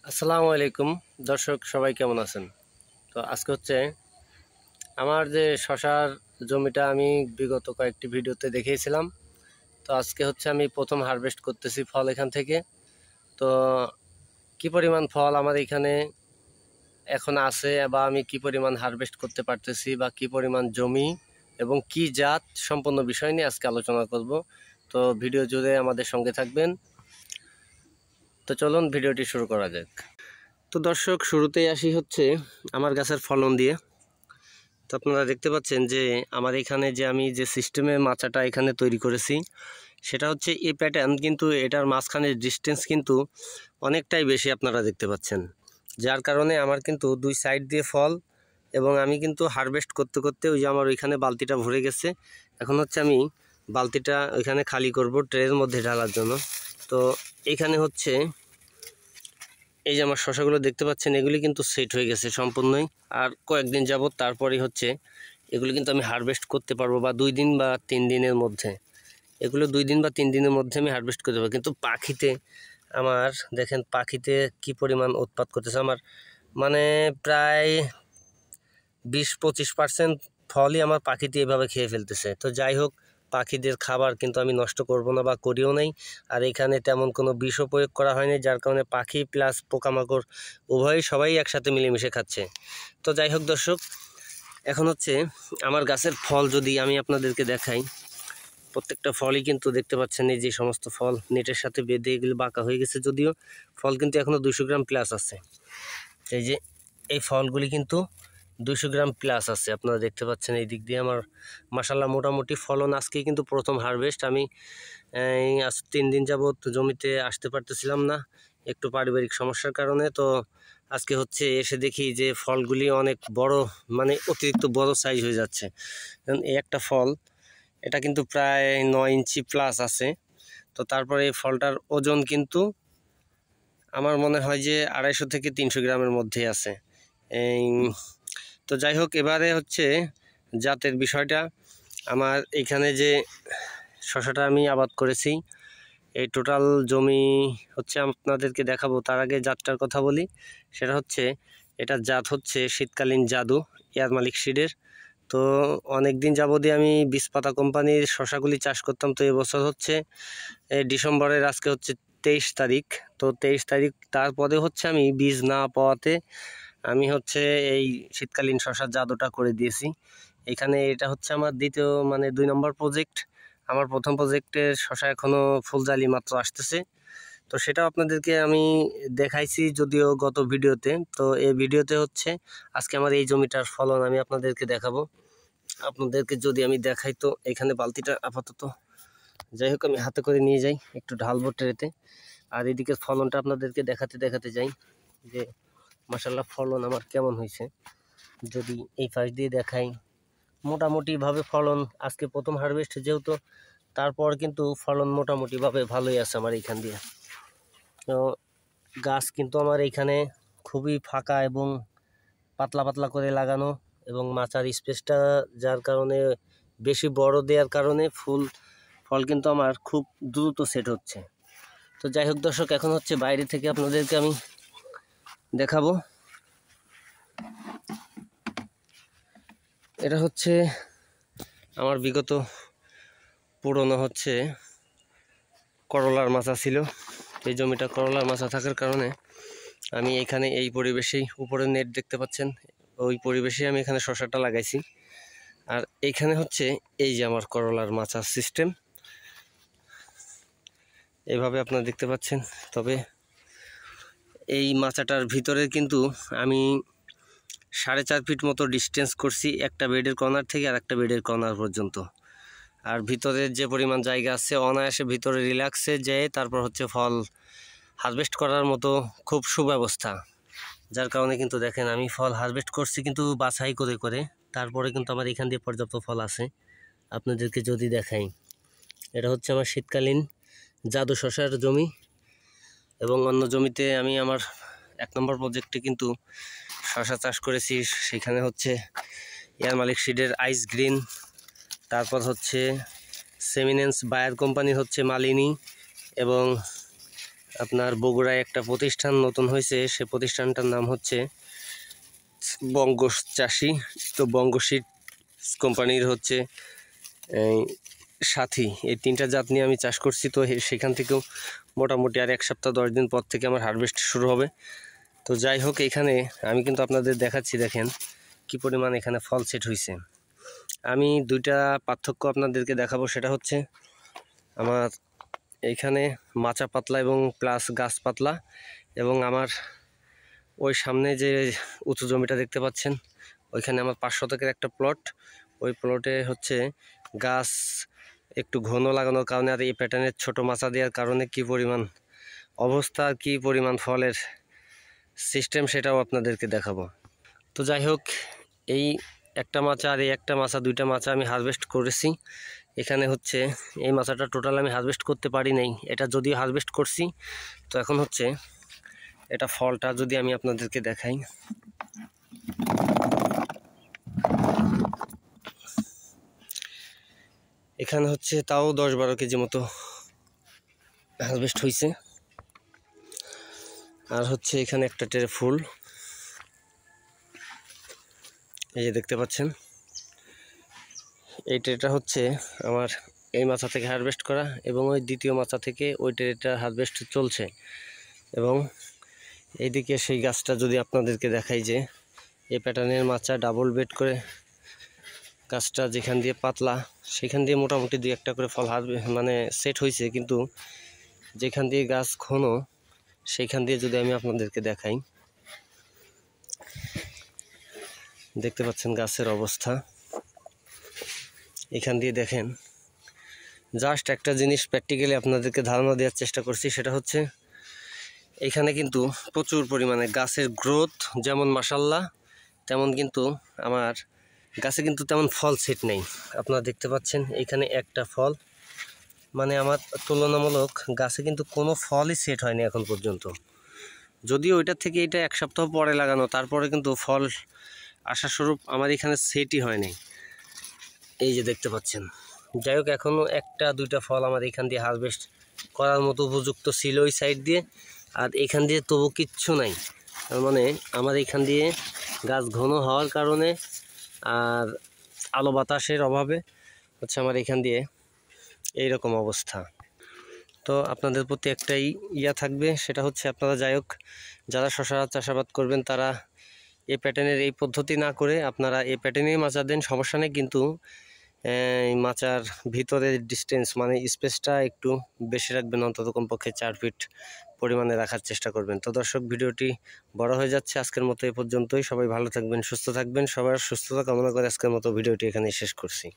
আসসালামু আলাইকুম দর্শক, সবাই কেমন আছেন? তো আজকে হচ্ছে আমার যে শশার জমিটা আমি বিগত কয়েকটি ভিডিওতে দেখিয়েছিলাম। তো আজকে হচ্ছে আমি প্রথম হারভেস্ট করতেছি ফল এখান থেকে। তো কি পরিমাণ ফল আমার এখানে এখন আছে বা আমি কি পরিমাণ হারভেস্ট করতে পারতেছি বা কি পরিমাণ জমি এবং কি জাত সম্পূর্ণ বিষয় নিয়ে আজকে আলোচনা করব। তো ভিডিও জুড়ে আমাদের সঙ্গে থাকবেন। তো চলুন ভিডিওটি শুরু করা যাক। তো দর্শক, শুরুতেই আসি হচ্ছে আমার গাছের ফলন দিয়ে। তো আপনারা দেখতে পাচ্ছেন যে আমার এখানে যে আমি যে সিস্টেমে মাচাটা এখানে তৈরি করেছি সেটা হচ্ছে এই প্যাটার্ন, কিন্তু এটার মাঝখানের ডিস্টেন্স কিন্তু অনেকটাই বেশি আপনারা দেখতে পাচ্ছেন, যার কারণে আমার কিন্তু দুই সাইড দিয়ে ফল। এবং আমি কিন্তু হারভেস্ট করতে করতে ওই যে আমার ওইখানে বালতিটা ভরে গেছে। এখন হচ্ছে আমি বালতিটা ওইখানে খালি করব ট্রের মধ্যে ঢালার জন্য। তো এইখানে হচ্ছে এই যে আমার শশাগুলো দেখতে পাচ্ছেন, এগুলি কিন্তু সেট হয়ে গেছে সম্পূর্ণই। আর কয়েকদিন যাবত তারপরেই হচ্ছে এগুলো কিন্তু আমি হারভেস্ট করতে পারবো, বা 2 দিন বা 3 দিনের মধ্যে। এগুলো 2 দিন বা 3 দিনের মধ্যে আমি হারভেস্ট করতে পারবো। কিন্তু পাখিতে আমার দেখেন, পাখিতে কি পরিমাণ উৎপাত করতেছে। আমার মানে প্রায় 20-25% ফলই আমার পাখিতে এভাবে খেয়ে ফেলতেছে। তো যাই হোক, পাখিদের খাবার কিন্তু আমি নষ্ট করব না বা করিও নাই। আর এখানে তেমন কোনো বিষও প্রয়োগ করা হয়নি, যার কারণে পাখি প্লাস পোকামাকড় উভয়ই সবাই একসাথে মিলেমিশে খাচ্ছে। তো যাই হোক দর্শক, এখন হচ্ছে আমার গাছের ফল যদি আমি আপনাদেরকে দেখাই, প্রত্যেকটা ফলই কিন্তু দেখতে পাচ্ছেন, এই যে সমস্ত ফল নেটের সাথে বেঁধে এগুলো বাঁকা হয়ে গেছে, যদিও ফল কিন্তু এখনও 200 গ্রাম প্লাস আছে। এই যে এই ফলগুলি কিন্তু 200 গ্রাম প্লাস আছে, আপনারা দেখতে পাচ্ছেন। এই দিক দিয়ে আমার মাশাল্লাহ মোটামুটি ফলন। আজকে কিন্তু প্রথম হারভেস্ট। আমি আজ 3 দিন যাবত জমিতে আসতে পারতেছিলাম না, একটু পারিবারিক সমস্যার কারণে। তো আজকে হচ্ছে এসে দেখি যে ফলগুলি অনেক বড়, মানে অতিরিক্ত বড় সাইজ হয়ে যাচ্ছে। এই একটা ফল, এটা কিন্তু প্রায় 9 ইঞ্চি প্লাস আছে। তো তারপরে এই ফলটার ওজন কিন্তু আমার মনে হয় যে 250 থেকে 300 গ্রামের মধ্যে আছে। এই তো যাই হোক, এবারে হচ্ছে জাতের বিষয়টা। আমার এইখানে যে শশাটা আমি আবাদ করেছি, এই টোটাল জমি হচ্ছে আপনাদেরকে দেখাবো। তার আগে জাতটার কথা বলি। সেটা হচ্ছে, এটার জাত হচ্ছে শীতকালীন জাদু, এয়ার মালিক সিডের। তো অনেক দিন যাবতই আমি বীজপাতা কোম্পানির শশাগুলি চাষ করতাম। তো এবছর হচ্ছে ডিসেম্বরের, আজকে হচ্ছে 23 তারিখ। তো 23 তারিখ, তারপরে হচ্ছে আমি বীজ না পাওয়াতে আমি হচ্ছে এই শীতকালীন শশার জাদুটা করে দিয়েছি। এখানে এটা হচ্ছে আমার দ্বিতীয়, মানে 2 নম্বর প্রজেক্ট। আমার প্রথম প্রজেক্টের শশা এখনও ফুলজালি মাত্র আসতেছে। তো সেটাও আপনাদেরকে আমি দেখাইছি যদিও গত ভিডিওতে। তো এই ভিডিওতে হচ্ছে আজকে আমার এই জমিটার ফলন আমি আপনাদেরকে দেখাবো। আপনাদেরকে যদি আমি দেখাই, তো এখানে বালতিটা আপাতত, যাই হোক, আমি হাতে করে নিয়ে যাই, একটু ঢালবো ট্রেতে। আর এদিকে ফলনটা আপনাদেরকে দেখাতে দেখাতে যাই যে মাশাল্লাহ ফলন আমার কেমন হয়েছে। যদি এই পাশ দিয়ে দেখাই, মোটামুটিভাবে ফলন আজকে প্রথম হারভেস্ট যেহেতু, তারপর কিন্তু ফলন মোটামুটিভাবে ভালোই আছে আমার এইখান দিয়ে। তো গাছ কিন্তু আমার এইখানে খুবই ফাঁকা এবং পাতলা পাতলা করে লাগানো, এবং মাচার স্পেসটা যার কারণে বেশি বড় দেওয়ার কারণে ফল কিন্তু আমার খুব দ্রুত সেট হচ্ছে। তো যাই হোক দর্শক, এখন হচ্ছে বাইরে থেকে আপনাদেরকে আমি দেখাবো। এটা হচ্ছে আমার বিগত পুরনো হচ্ছে করলার মাচা ছিল। এই জমিটা করলার মাচা থাকার কারণে আমি এখানে এই পরিবেশেই, উপরে নেট দেখতে পাচ্ছেন, ওই পরিবেশেই আমি এখানে শশাটা লাগাইছি। আর এইখানে হচ্ছে এই যে আমার করলার মাচার সিস্টেম, এইভাবে আপনারা দেখতে পাচ্ছেন। তবে এই মাচাটার ভিতরে কিন্তু আমি 4.5 ফিট মতো ডিস্টেন্স করছি, একটা বেডের কর্নার থেকে আর একটা বেডের কর্নার পর্যন্ত। আর ভিতরের যে পরিমাণ জায়গা আছে, অনায়াসে ভিতরে রিল্যাক্সে যেয়ে তারপর হচ্ছে ফল হারভেস্ট করার মতো খুব সুব্যবস্থা। যার কারণে কিন্তু দেখেন, আমি ফল হারভেস্ট করছি কিন্তু বাছাই করে করে, তারপরে কিন্তু আমার এখান দিয়ে পর্যাপ্ত ফল আছে। আপনাদেরকে যদি দেখাই, এটা হচ্ছে আমার শীতকালীন জাদু শশার জমি। এবং অন্য জমিতে আমি আমার 1 নম্বর প্রজেক্টে কিন্তু শশা চাষ করেছি। সেখানে হচ্ছে এয়ার মালিক সিডের আইস গ্রিন, তারপর হচ্ছে সেমিনেন্স বায়ার কোম্পানির হচ্ছে মালিনী, এবং আপনার বগুড়ায় একটা প্রতিষ্ঠান নতুন হয়েছে, সে প্রতিষ্ঠানটার নাম হচ্ছে বঙ্গ চাষি। তো বঙ্গ সিডস কোম্পানির হচ্ছে এই সাথী, এই 3টা জাত নিয়ে আমি চাষ করছি। তো সেখান থেকেও মোটামুটি আর 1 সপ্তাহ 10 দিন পর থেকে আমার হারভেস্ট শুরু হবে। তো যাই হোক, এখানে আমি কিন্তু আপনাদের দেখাচ্ছি, দেখেন কি পরিমাণ এখানে ফল সেট হয়েছে। আমি 2টা পার্থক্য আপনাদেরকে দেখাবো, সেটা হচ্ছে আমার এইখানে মাচা পাতলা এবং প্লাস গাছ পাতলা, এবং আমার ওই সামনে যে উঁচু জমিটা দেখতে পাচ্ছেন ওইখানে আমার 5 শতকের একটা প্লট। ওই প্লটে হচ্ছে গাছ একটু ঘন লাগানোর কারণে আর এই প্যাটার্নের ছোট মাচা দেওয়ার কারণে কি পরিমাণ অবস্থা, কি পরিমাণ ফলের সিস্টেম, সেটাও আপনাদেরকে দেখাবো। তো যাই হোক, এই একটা মাচা আর এই একটা মাচা, 2টা মাচা আমি হারভেস্ট করেছি। এখানে হচ্ছে এই মাচাটা টোটাল আমি হারভেস্ট করতে পারি নাই, এটা যদিও হারভেস্ট করছি। তো এখন হচ্ছে এটা ফলটা যদি আমি আপনাদেরকে দেখাই, এখানে হচ্ছে তাও 10-12 কেজি মতো হারভেস্ট হয়েছে। আর হচ্ছে এখানে একটা ট্রে ফুল, এই যে দেখতে পাচ্ছেন, এই ট্রেটা হচ্ছে আমার এই মাচা থেকে হারভেস্ট করা, এবং ওই দ্বিতীয় মাচা থেকে ওই ট্রেটা হারভেস্ট চলছে। এবং এইদিকে সেই গাছটা যদি আপনাদেরকে দেখাই, যে এই প্যাটার্নের মাচা ডাবল বেড করে গাছটা যেখান দিয়ে পাতলা সেখান দিয়ে মোটামুটি 2-1টা করে ফল মানে সেট হয়েছে, কিন্তু যেখান দিয়ে গাছ ঘন সেইখান দিয়ে যদি আমি আপনাদেরকে দেখাই, দেখতে পাচ্ছেন গাছের অবস্থা। এখান দিয়ে দেখেন, জাস্ট একটা জিনিস প্র্যাকটিক্যালি আপনাদেরকে ধারণা দেওয়ার চেষ্টা করছি, সেটা হচ্ছে এখানে কিন্তু প্রচুর পরিমাণে গাছের গ্রোথ যেমন মাশাআল্লাহ, তেমন কিন্তু আমার গাছে কিন্তু তেমন ফল সেট নেই। আপনারা দেখতে পাচ্ছেন এখানে একটা ফল, মানে আমার তুলনামূলক গাছে কিন্তু কোনো ফলই সেট হয়নি এখন পর্যন্ত। যদিও ওইটার থেকে এটা 1 সপ্তাহ পরে লাগানো, তারপরে কিন্তু ফল আশাস্বরূপ আমার এখানে সেটই হয়নি, এই যে দেখতে পাচ্ছেন। যাই হোক, এখনও 1-2টা ফল আমার এখান দিয়ে হারভেস্ট করার মতো উপযুক্ত ছিল ওই সাইড দিয়ে, আর এখান দিয়ে তবু কিচ্ছু নাই। তার মানে আমার এখান দিয়ে গাছ ঘন হওয়ার কারণে আর আলো বাতাসের অভাবে হচ্ছে আমার এখান দিয়ে এইরকম অবস্থা। তো আপনাদের প্রতি একটাই থাকবে, সেটা হচ্ছে আপনারা যাই হোক যারা শশা চাষাবাদ করবেন তারা এই প্যাটার্নের এই পদ্ধতি না করে আপনারা এই প্যাটার্নেই মাচা দেন, সমস্যা নেই। কিন্তু মাচার ভিতরের ডিস্টেন্স মানে স্পেসটা একটু বেশি রাখবেন, অন্তত কমপক্ষে 4 ফিট পরিমাণে রাখার চেষ্টা করবেন। তো দর্শক, ভিডিওটি বড় হয়ে যাচ্ছে, আজকের মতো এই পর্যন্তই। সবাই ভালো থাকবেন, সুস্থ থাকবেন, সবার সুস্থতা কামনা করে আজকের মতো ভিডিওটি এখানেই শেষ করছি।